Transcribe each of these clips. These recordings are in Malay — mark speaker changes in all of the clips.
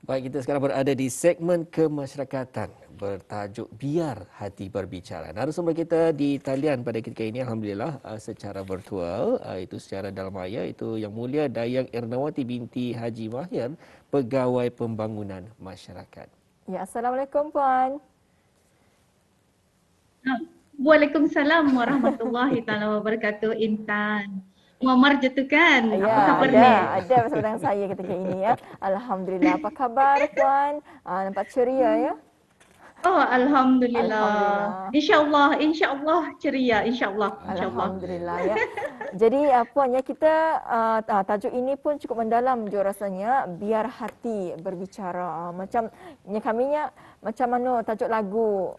Speaker 1: Baik, kita sekarang berada di segmen kemasyarakatan bertajuk Biar Hati Berbicara. Narasumber kita di talian pada ketika ini Alhamdulillah secara virtual, itu secara dalam maya, itu Yang Mulia Dayang Ernawati binti Haji Mahir, Pegawai Pembangunan Masyarakat.
Speaker 2: Ya, Assalamualaikum Puan.
Speaker 3: Waalaikumsalam warahmatullahi taala wabarakatuh. Intan Muammar je tu kan?
Speaker 2: Ya,
Speaker 3: Apa khabar
Speaker 2: ada,
Speaker 3: ni?
Speaker 2: ada bersama dengan saya ketika ini ya. Alhamdulillah. Apa khabar Puan? Nampak ceria ya?
Speaker 3: Oh, alhamdulillah.
Speaker 2: Alhamdulillah.
Speaker 3: Insya-Allah ceria, insya-Allah.
Speaker 2: Alhamdulillah ya. Jadi Puan ya, kita tajuk ini pun cukup mendalam je rasanya, Biar Hati Berbicara. Macam kaminya macam mana tajuk lagu.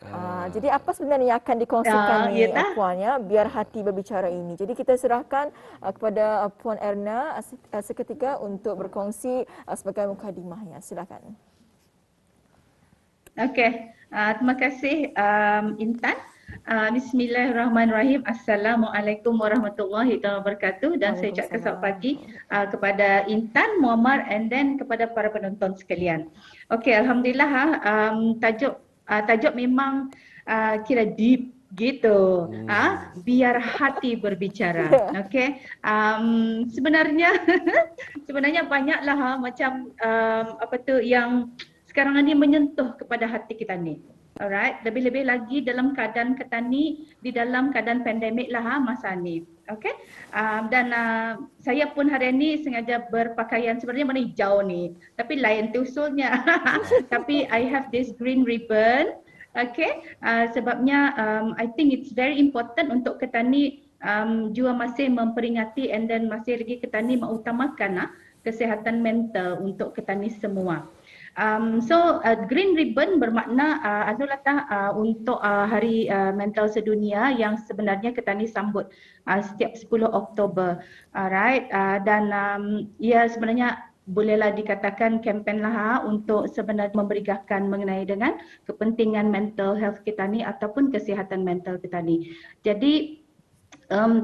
Speaker 2: Jadi apa sebenarnya yang akan dikongsikan ni Puan ya, Biar Hati Berbicara ini. Jadi kita serahkan kepada Puan Erna seketika untuk berkongsi sebagai mukadimahnya. Silakan.
Speaker 3: Okey, terima kasih Intan. Bismillahirrahmanirrahim. Assalamualaikum warahmatullahi wabarakatuh. Dan saya ucapkan selamat pagi kepada Intan, Muammar and then kepada para penonton sekalian. Okey, alhamdulillah tajuk memang kira deep gitu. Biar hati berbicara. Okey. Sebenarnya banyaklah macam apa tu yang sekarang ni menyentuh kepada hati kita ni. Alright, lebih-lebih lagi dalam keadaan kita ni, di dalam keadaan pandemik lah masa ni. Okay, dan saya pun hari ni sengaja berpakaian sebenarnya warna hijau ni, tapi lain tu usulnya. Tapi I have this green ribbon. Okay, sebabnya I think it's very important untuk kita ni juga masih memperingati and then masih lagi kita ni mengutamakan kesihatan mental untuk kita ni semua. Green ribbon bermakna untuk Hari Mental Sedunia yang sebenarnya kita ni sambut setiap 10 Oktober. Alright, dan ia sebenarnya bolehlah dikatakan kempen lah untuk sebenarnya memberikan mengenai dengan kepentingan mental health kita ni ataupun kesihatan mental kita ni. Jadi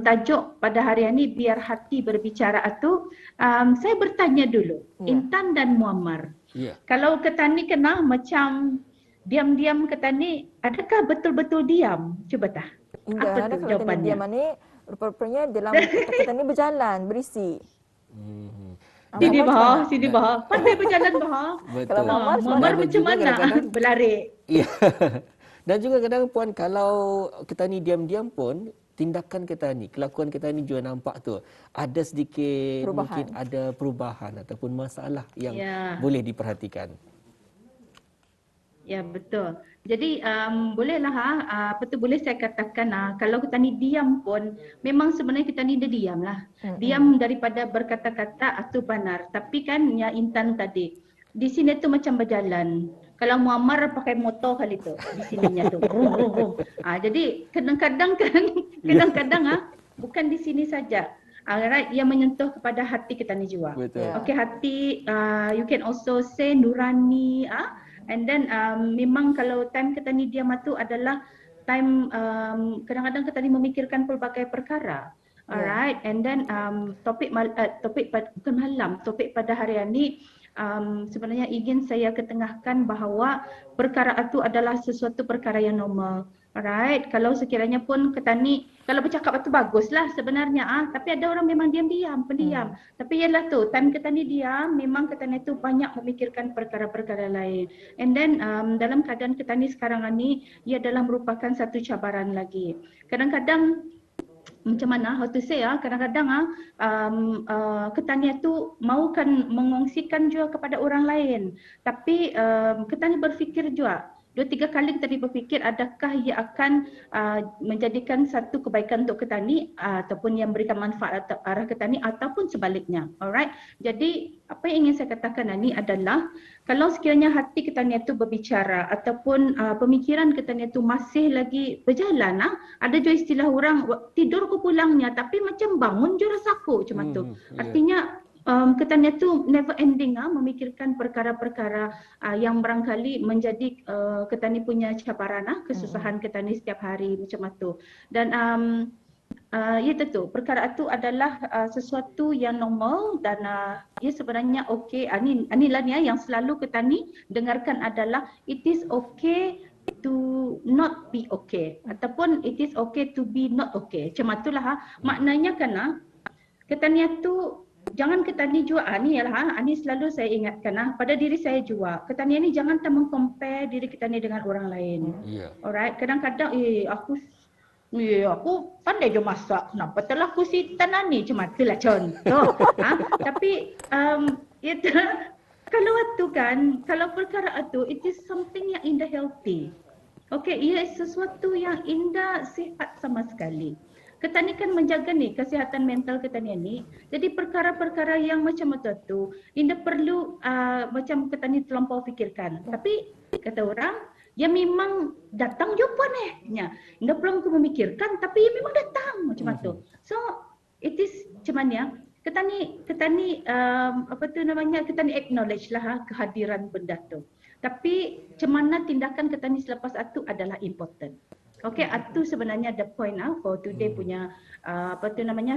Speaker 3: tajuk pada hari ini Biar Hati Berbicara itu, saya bertanya dulu, Intan dan Muammar. Kalau kita ni kena macam diam-diam kita ni, adakah betul-betul diam? Cuba tah. Apa tu jawapannya?
Speaker 2: Diam ni rupanya dalam kita ni berjalan, berisi.
Speaker 3: Sini bah. Pandai berjalan bah.
Speaker 1: Betul.
Speaker 3: Muammar macam mana? Berlari.
Speaker 1: Ya. Dan juga kadang Puan, kalau kita ni diam-diam pun, tindakan kita ni, kelakuan kita ni juga nampak tu ada sedikit mungkin ada perubahan ataupun masalah yang boleh diperhatikan.
Speaker 3: Ya, betul. Jadi bolehlah boleh saya katakan kalau kita ni diam pun memang sebenarnya kita ni dia diam lah. Diam daripada berkata-kata atau benar. Tapi kan ya Intan tadi, di sini tu macam berjalan. Kalau Muammar pakai motor kali tu di sininya tu. Jadi kadang-kadang bukan di sini saja. Alright, ia menyentuh kepada hati kita ni juga. Okay, hati you can also say nurani and then memang kalau time kita ni diam tu adalah time kadang-kadang kita ni memikirkan pelbagai perkara. Alright, and then topik pada hari ini sebenarnya ingin saya ketengahkan bahawa perkara itu adalah sesuatu perkara yang normal. Alright, kalau sekiranya pun kita ni kalau bercakap itu baguslah sebenarnya tapi ada orang memang diam-diam, pendiam. Tapi ialah tu, time kita ni diam, memang kita ni tu banyak memikirkan perkara-perkara lain. And then dalam keadaan kita ni sekarang ni, ia adalah merupakan satu cabaran lagi. Kadang-kadang macam mana how to say kadang-kadang kita ni tu maukan mengongsikan juga kepada orang lain, tapi kita ni berfikir juga 2-3 kali kita berfikir adakah ia akan menjadikan satu kebaikan untuk kita ni ataupun yang memberikan manfaat arah kita ni ataupun sebaliknya. Alright, jadi apa yang ingin saya katakan ni adalah kalau sekiranya hati kita ni tu berbicara ataupun pemikiran kita ni tu masih lagi berjalan ada juga istilah orang tidur ke pulangnya tapi macam bangun je rasaku macam tu. Artinya kita ni tu never ending memikirkan perkara-perkara yang barangkali menjadi kita ni punya cabaran kesusahan kita ni setiap hari macam tu. Dan Ya tentu, perkara itu adalah sesuatu yang normal dan ia sebenarnya okey. Inilah ni yang selalu Ketani dengarkan adalah it is okay to not be okay ataupun it is okay to be not okay. Macam itulah maknanya kena Ketani itu jangan Ketani jua ni ialah ni selalu saya ingatkan pada diri saya jua. Ketani ni jangan compare diri Ketani dengan orang lain.
Speaker 1: Ya.
Speaker 3: Alright, kadang-kadang aku pandai je masak. Kenapa telah aku si Tanani? Cuma itulah contoh. Tapi kalau itu kan, kalau perkara itu, it is something yang indah healthy. Okay, ia sesuatu yang indah sihat sama sekali. Ketani kan menjaga ni kesihatan mental Ketani ni. Jadi perkara-perkara yang macam itu indah perlu macam Ketani terlampau fikirkan. Tapi kata orang, ya memang datang jumpa nya. Indah belum aku memikirkan tapi ya memang datang macam tu. So it is macam mana? Ketani Ketani acknowledge lah kehadiran benda tu. Tapi macam mana tindakan Ketani selepas itu adalah important. Okay, itu sebenarnya the point for today punya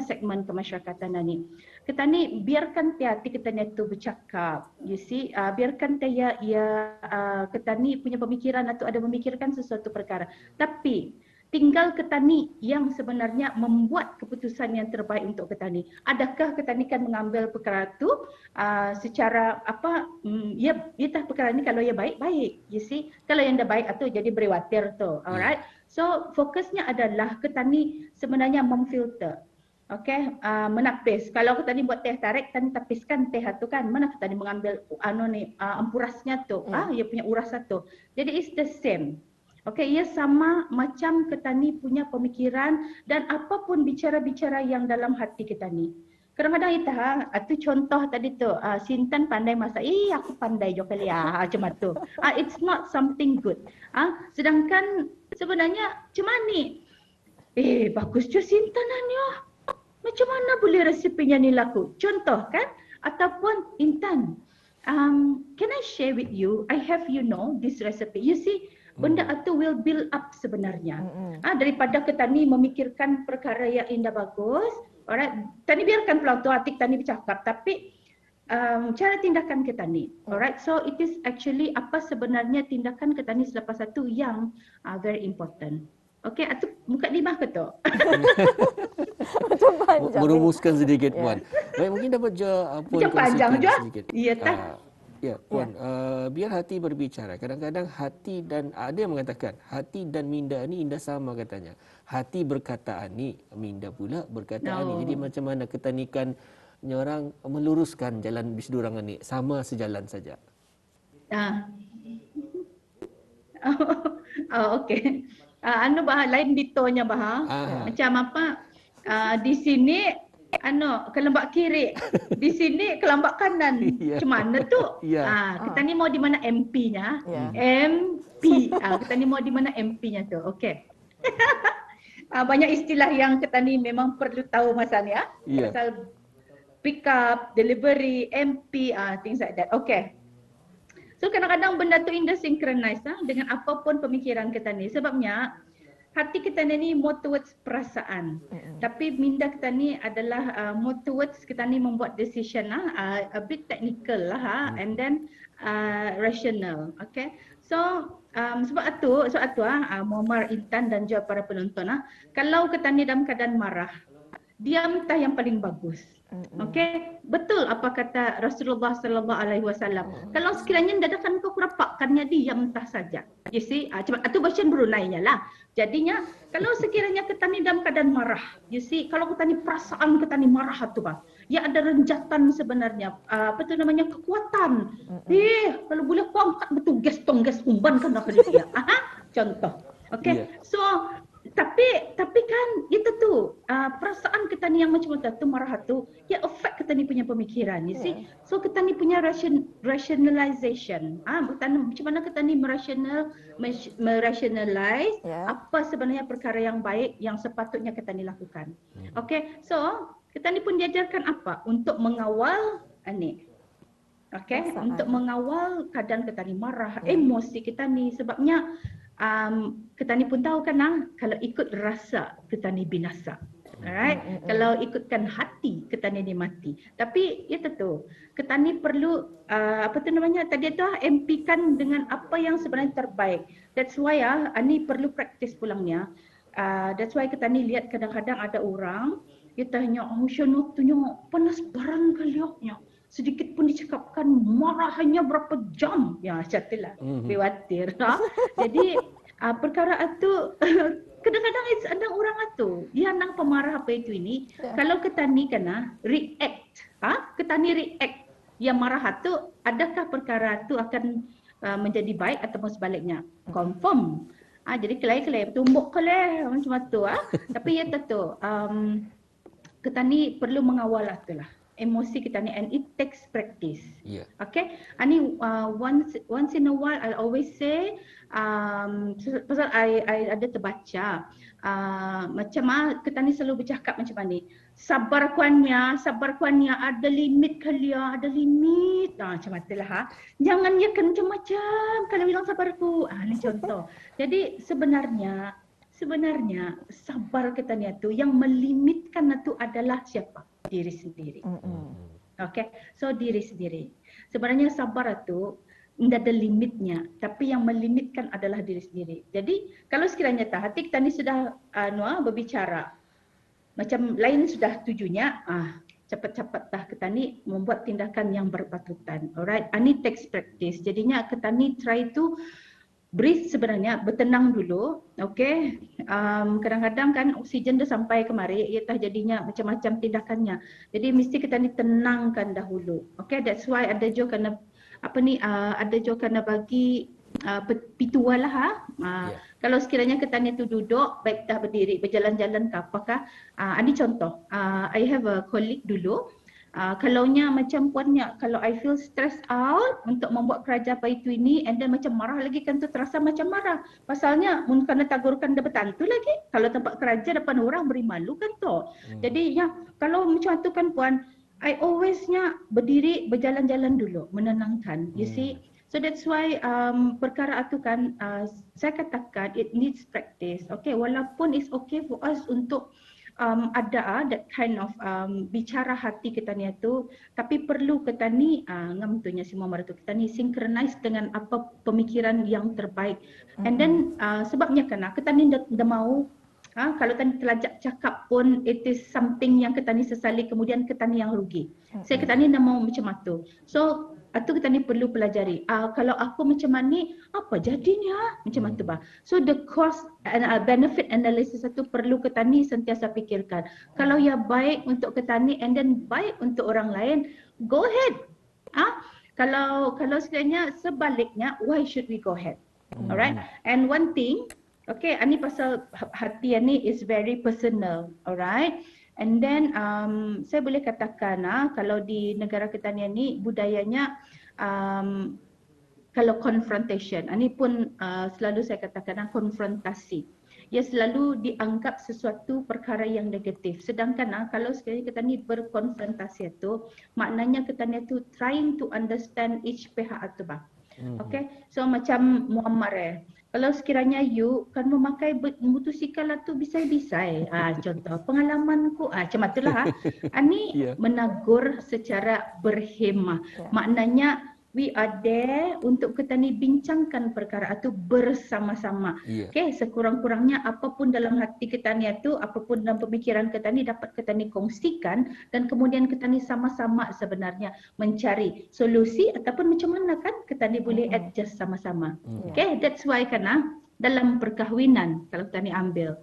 Speaker 3: segmen kemasyarakatan ni. Ketani biarkan hati Ketani itu bercakap. You see, biarkan dia Ketani punya pemikiran atau ada memikirkan sesuatu perkara. Tapi tinggal Ketani yang sebenarnya membuat keputusan yang terbaik untuk Ketani. Adakah Ketani kan mengambil perkara itu secara perkara ni kalau ia baik-baik. You see, kalau yang dah baik itu jadi beriwatir tu. Alright. So fokusnya adalah Ketani sebenarnya memfilter. Okay, menapis. Kalau Ketani buat teh tarik, Ketani tapiskan teh itu kan. Mana Ketani mengambil ampurasnya tu. Ia punya uras tu. Jadi it's the same. Okay, ia sama macam Ketani punya pemikiran dan apapun bicara-bicara yang dalam hati Ketani. Kadang-kadang itu contoh tadi tu, Sintan pandai masak. Aku pandai juga kali macam tu. It's not something good. Sedangkan sebenarnya macam ni? Bagus je Sintan ni. Macam mana boleh resepinya ni laku? Contoh kan? Ataupun Intan, can I share with you? I have this recipe. You see, benda itu will build up sebenarnya. Daripada Ketani memikirkan perkara yang indah bagus, alright, Tani biarkan pelau tu hati Tani bercakap, tapi cara tindakan Ketani. Alright, so it is actually apa sebenarnya tindakan Ketani selepas itu yang very important. Okay, itu muka lima ke tu?
Speaker 2: Macam panjang.
Speaker 1: Merumuskan sedikit Puan. Baik, mungkin dapat Puan
Speaker 3: Macam panjang je.
Speaker 1: sedikit.
Speaker 3: Ya tak?
Speaker 1: Ya, Puan, biar hati berbicara. Kadang-kadang hati dan ada yang mengatakan hati dan minda ni indah sama katanya. Hati berkataan ni, minda pula berkataan ni. Jadi macam mana ketanikan orang meluruskan jalan bisdurangan ni sama sejalan saja.
Speaker 3: Okey. Lain ditonya macam apa? Di sini kelambak kiri, di sini kelambak kanan. Macam mana tu? Kita ni mau di mana MP-nya? MP. Kita ni mau di mana MP-nya tu? Okey. Banyak istilah yang kita ni memang perlu tahu masa ni Pasal pick up, delivery, MP, things like that. Okay. So kadang-kadang benda tu indah synchronize dengan apapun pemikiran kita ni. Sebabnya hati kita ni more towards perasaan. Tapi minda kita ni adalah more towards kita ni membuat decision a bit technical and then rational. Okay. So sebab tu Muammar, Intan dan juga para penonton kalau kita ni dalam keadaan marah, diam tah yang paling bagus. Okey, betul apa kata Rasulullah sallallahu alaihi wasallam. Kalau sekiranya dadakan kau kurapakkannya diam tah saja. You see, cuma itu bacaan Brunei-nya lah. Jadinya kalau sekiranya kita ni dalam keadaan marah, you see, kalau kita ni perasaan kita ni marah tu ya ada renjatan sebenarnya. Apa tu namanya kekuatan. Kalau boleh kau angkat betul gas umban kan apa dia. Contoh. Okey. So tapi kan itu tu perasaan kita ni yang macam tu marah tu ya affect kita ni punya pemikiran, you see. So kita ni punya rationalization. Macam mana kita ni merationalize apa sebenarnya perkara yang baik yang sepatutnya kita ni lakukan. Okay, so kita ni pun diajarkan apa untuk mengawal ni. Okay, untuk mengawal keadaan kita ni marah, emosi kita ni. Sebabnya kita ni pun tahu kan kalau ikut rasa kita ni binasa. Alright, kalau ikutkan hati, ketani ni mati. Tapi ya tentu, ketani perlu apa tu namanya tadi tu MP-kan dengan apa yang sebenarnya terbaik. That's why ani perlu praktis pulangnya. That's why ketani lihat kadang-kadang ada orang dia tanya, oh Syano tu panas barang kali ya. Sedikit pun dicakapkan marah hanya berapa jam. Ya, catilah. Khawatir. Jadi perkara itu kadang-kadang ada orang itu dia nang pemarah apa itu ini kalau ketani kena react ketani react yang marah itu adakah perkara itu akan menjadi baik ataupun sebaliknya confirm jadi kelai-kelai tumbuk kelai macam tu tapi ya tentu ketani perlu mengawal itulah emosi kita ni and it takes practice.
Speaker 1: Yeah.
Speaker 3: Okay. Ani once in a while I'll always say pasal I ada terbaca macam kita ni selalu bercakap macam ni. Sabar kuannya ada limit kalian, ada limit. Macam itulah Jangan ya kan macam-macam kalau bilang sabarku. Ini contoh. Jadi sebenarnya sabar kita ni tu yang melimitkan itu adalah siapa? Diri sendiri. Okay, so diri sendiri. Sebenarnya sabar itu tidak ada limitnya, tapi yang melimitkan adalah diri sendiri. Jadi kalau sekiranya hati kita ni sudah berbicara, macam lain sudah tujunya, cepat-cepat kita ni membuat tindakan yang berpatutan. Alright, ini takes practice. Jadinya kita ni try to breathe sebenarnya, bertenang dulu, okay. Kadang-kadang kan oksigen dah sampai kemari, ia jadinya macam-macam tindakannya. Jadi mesti kita ni tenangkan dahulu, okay. That's why ada juga kena ada juga kena bagi pitual lah. Kalau sekiranya kita ni tu duduk, baik dah berdiri, berjalan-jalan ke apakah. Ini contoh, I have a colleague dulu. Kalaunya macam puannya, kalau I feel stressed out untuk membuat kerja apa itu ini and then macam marah lagi kan tu terasa macam marah. Pasalnya mun kena tagurkan depan tu lagi. Kalau tempat kerja depan orang beri malu kan tu. Jadi ya kalau macam tu kan puan, I alwaysnya berdiri berjalan-jalan dulu menenangkan. You see? So that's why perkara itu kan saya katakan it needs practice. Okay, walaupun it's okay for us untuk ada that kind of bicara hati kita ni tu, tapi perlu kita ni ngamtunya semua mara tu kita ni synchronize dengan apa pemikiran yang terbaik. And then sebabnya kena kita ni dah mau kalau tadi telajak cakap pun it is something yang kita ni sesali kemudian kita ni yang rugi. Saya kita ni dah mau macam tu. So itu kita ni perlu pelajari. Kalau aku macam ni, apa jadinya? Macam tu bah. So the cost and benefit analysis itu perlu kita ni sentiasa fikirkan. Kalau ya baik untuk kita ni and then baik untuk orang lain, go ahead. Kalau sekiranya sebaliknya, why should we go ahead? Alright. And one thing, okay, ini pasal hati ni is very personal. Alright. And then saya boleh katakan kalau di negara kita ni budayanya kalau confrontation, ini pun selalu saya katakan konfrontasi. Ia selalu dianggap sesuatu perkara yang negatif. Sedangkan kalau sekali kita ni berkonfrontasi itu, maknanya kita ni tu trying to understand each pihak itu bah. Okay, so macam Muammar kalau sekiranya you kan memakai motosikal tu bisai-bisai. Contoh pengalamanku macam itulah. Ini menegur secara berhemah. Maknanya we are there untuk kita ni bincangkan perkara itu bersama-sama. Okay, sekurang-kurangnya apapun dalam hati kita ni itu, apapun dalam pemikiran kita ni dapat kita ni kongsikan dan kemudian kita ni sama-sama sebenarnya mencari solusi ataupun macam mana kan kita ni boleh adjust sama-sama. Okay, that's why karena dalam perkahwinan kalau kita ni ambil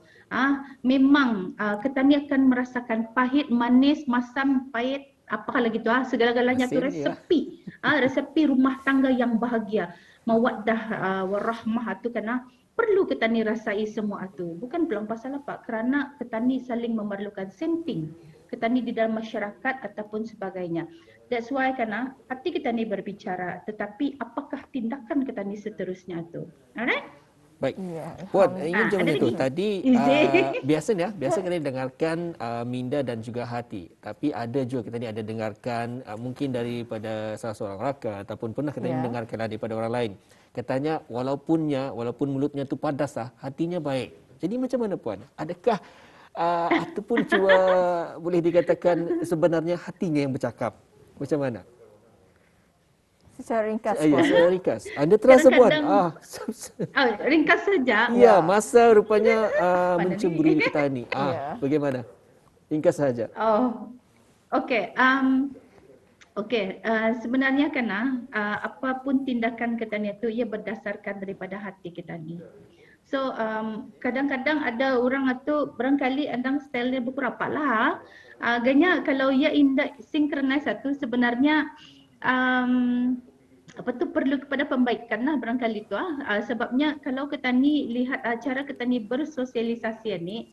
Speaker 3: memang kita ni akan merasakan pahit, manis, masam, pahit, apakah lagi tu segala-galanya tu resepi. Resepi rumah tangga yang bahagia. Mawaddah warahmah tu kena perlu kita ni rasai semua tu. Bukan belum pasal apa? Kerana kita ni saling memerlukan same thing. Kita ni di dalam masyarakat ataupun sebagainya. That's why karena hati kita ni berbicara, tetapi apakah tindakan kita ni seterusnya tu. Alright?
Speaker 1: Baik. Puan, ingin macam tu. Tadi biasa kena dengarkan minda dan juga hati. Tapi ada juga kita ni ada dengarkan mungkin daripada salah seorang rakan ataupun pernah kita dengarkan daripada orang lain. Katanya walaupun mulutnya tu padas hatinya baik. Jadi macam mana puan? Adakah ataupun cuma boleh dikatakan sebenarnya hatinya yang bercakap. Macam mana?
Speaker 2: Secara ringkas
Speaker 1: Ya,
Speaker 2: Puan.
Speaker 1: secara ringkas. Anda terasa Puan?
Speaker 3: Kadang-kadang ringkas saja.
Speaker 1: ya, masa rupanya
Speaker 3: Mana ni?
Speaker 1: mencemburi petani.
Speaker 2: Ya.
Speaker 1: Bagaimana? Ringkas saja.
Speaker 3: Oh, okey. Sebenarnya kan apapun tindakan kita ni tu ia berdasarkan daripada hati kita ni. So kadang-kadang ada orang tu barangkali andang style dia berapa lah. Agaknya kalau ia indah synchronize satu sebenarnya apa tu perlu kepada pembaikan lah barangkali tu sebabnya kalau kita ni lihat cara kita ni bersosialisasi ni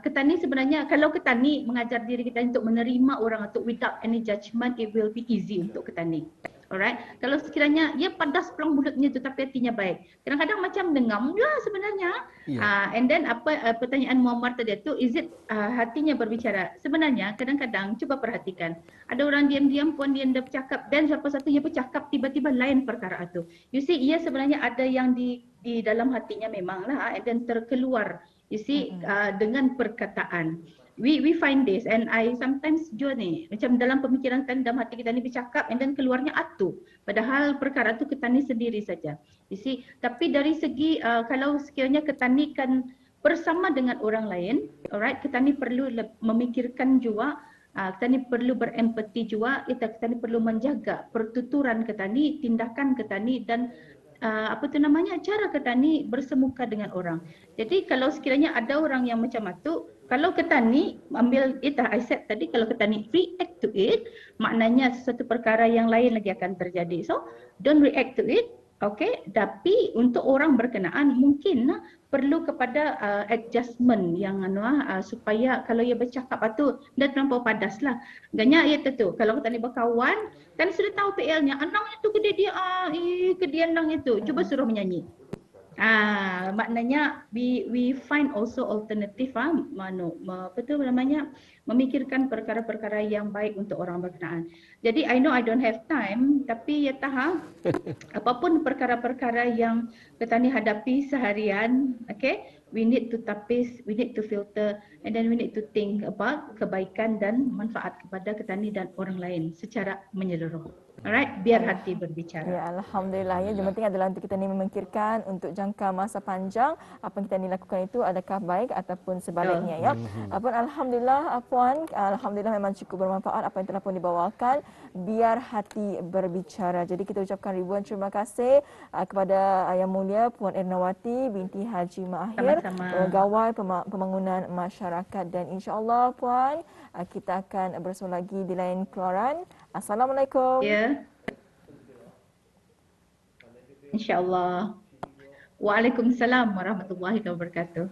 Speaker 3: kita ni sebenarnya kalau kita ni mengajar diri kita untuk menerima orang itu without any judgment, it will be easy untuk kita ni. Alright. Kalau sekiranya ia padas pelang mulutnya tu tapi hatinya baik. Kadang-kadang macam dengam lah sebenarnya. And then pertanyaan Muammar tadi tu, is it hatinya berbicara? Sebenarnya kadang-kadang cuba perhatikan. Ada orang diam-diam pun dia hendak bercakap dan siapa satu ia bercakap tiba-tiba lain perkara itu. You see, ia sebenarnya ada yang di dalam hatinya memang lah and then terkeluar. You see, dengan perkataan. We find this and I sometimes juga ni macam dalam pemikiran kita dalam hati kita ni bercakap and then keluarnya atu. Padahal perkara tu kita ni sendiri saja. You see, tapi dari segi kalau sekiranya kita ni kan bersama dengan orang lain, alright, kita ni perlu memikirkan juga, kita ni perlu berempati juga, kita ni perlu menjaga pertuturan kita ni, tindakan kita ni dan cara kita ni bersemuka dengan orang. Jadi kalau sekiranya ada orang yang macam itu, kalau kita ni ambil I said tadi, kalau kita ni react to it, maknanya sesuatu perkara yang lain lagi akan terjadi. So, don't react to it, okay? Tapi untuk orang berkenaan mungkin perlu kepada adjustment yang supaya kalau ia bercakap itu dah terlampau padas lah. Ganya ia tentu kalau kita ni berkawan kan sudah tahu PL-nya, anang itu ke dia ke dia anang itu, cuba suruh menyanyi. Maknanya we find also alternative memikirkan perkara-perkara yang baik untuk orang berkenaan. Jadi I know I don't have time tapi ya tahu apapun perkara-perkara yang kita ni hadapi seharian, okay, we need to tapis, we need to filter and then we need to think about kebaikan dan manfaat kepada kita ni dan orang lain secara menyeluruh. Alright, biar hati berbicara.
Speaker 2: Ya, alhamdulillah ya. Yang penting adalah untuk kita ni memikirkan untuk jangka masa panjang apa yang kita ni lakukan itu adakah baik ataupun sebaliknya ya. Alhamdulillah Puan, alhamdulillah memang cukup bermanfaat apa yang telah pun dibawakan. Biar hati berbicara. Jadi kita ucapkan ribuan terima kasih kepada Yang Mulia Puan Ernawati binti Haji Mahir, Pegawai Pembangunan Masyarakat dan insya-Allah Puan kita akan bersama lagi di lain keluaran. Assalamualaikum.
Speaker 3: Ya. InsyaAllah. Waalaikumsalam warahmatullahi wabarakatuh.